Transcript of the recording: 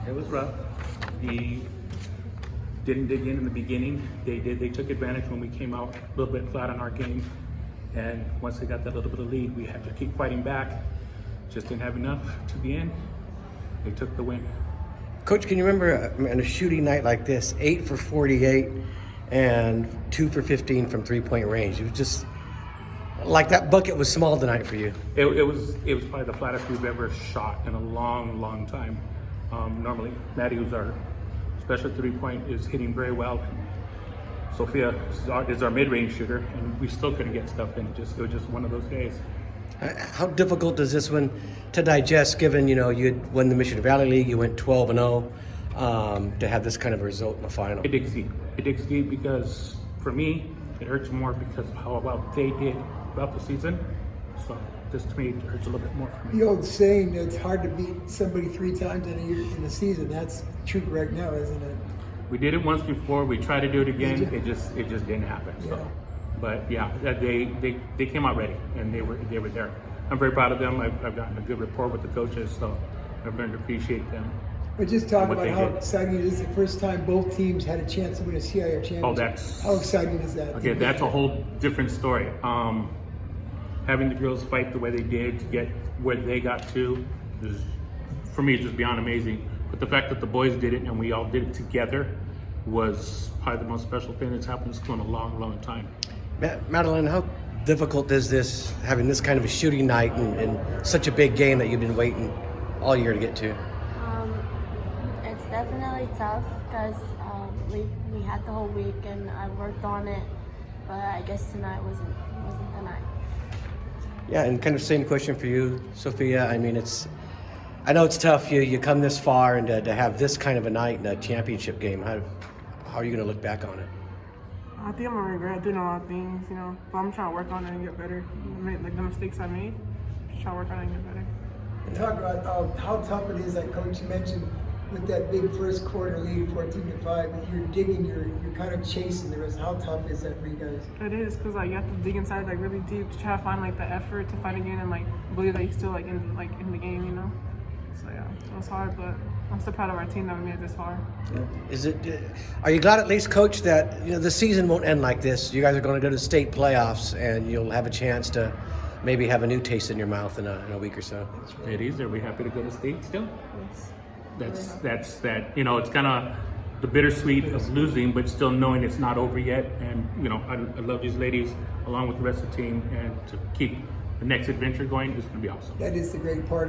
It was rough. We didn't dig in the beginning. They did. They took advantage when we came out a little bit flat on our game. And once they got that little bit of lead, we had to keep fighting back. Just didn't have enough to the end. They took the win. Coach, can you remember on a shooting night like this, 8 for 48 and 2 for 15 from three-point range? It was just like that bucket was small tonight for you. It was probably the flattest we've ever shot in a long time. Normally, Maddie, who's our special three-point, is hitting very well. Sophia is our mid-range shooter, and we still couldn't get stuff in. It was just one of those days. How difficult is this one to digest, given you had won the Mission Valley League, you went 12-0, to have this kind of a result in the final? It digs deep. It digs deep because for me, it hurts more because of how well they did throughout the season. So this to me, it hurts a little bit more for me. The old saying, it's hard to beat somebody 3 times in a season. That's true right now, isn't it? We did it once before. We tried to do it again. It just didn't happen. So. Yeah. But yeah, they came out ready and they were there. I'm very proud of them. I've gotten a good rapport with the coaches, so I've learned to appreciate them. But just talk what about they how did. exciting it is. The first time both teams had a chance to win a CIF championship. How exciting is that? Okay, that's a whole different story. Having the girls fight the way they did to get where they got to, for me, it's just beyond amazing. But the fact that the boys did it and we all did it together was probably the most special thing that's happened in school in a long time. Madeline, how difficult is this, having this kind of a shooting night and such a big game that you've been waiting all year to get to? It's definitely tough because we had the whole week and I worked on it, but I guess tonight wasn't the night. Yeah, and kind of same question for you, Sophia. I mean, I know it's tough. You come this far, and to have this kind of a night in a championship game, how are you going to look back on it? I think I'm gonna regret doing a lot of things, but I'm trying to work on it and get better. Like the mistakes I made, just try to work on it and get better. Talk about how tough it is, like Coach mentioned, with that big first quarter lead, 14-5. You're digging, you're kind of chasing the rest. How tough is that for you guys? It is, because you have to dig inside really deep to try to find the effort to fight again and believe that you're still in the game, So yeah, it was hard, but I'm still proud of our team that we made it this far. Are you glad at least, Coach, that the season won't end like this? You guys are going to go to the state playoffs, and you'll have a chance to maybe have a new taste in your mouth in a week or so. Ladies, are we happy to go to state still? Yes. That's that. It's kind of the bittersweet of losing, but still knowing it's not over yet. And I love these ladies along with the rest of the team, and to keep the next adventure going is going to be awesome. That is the great part of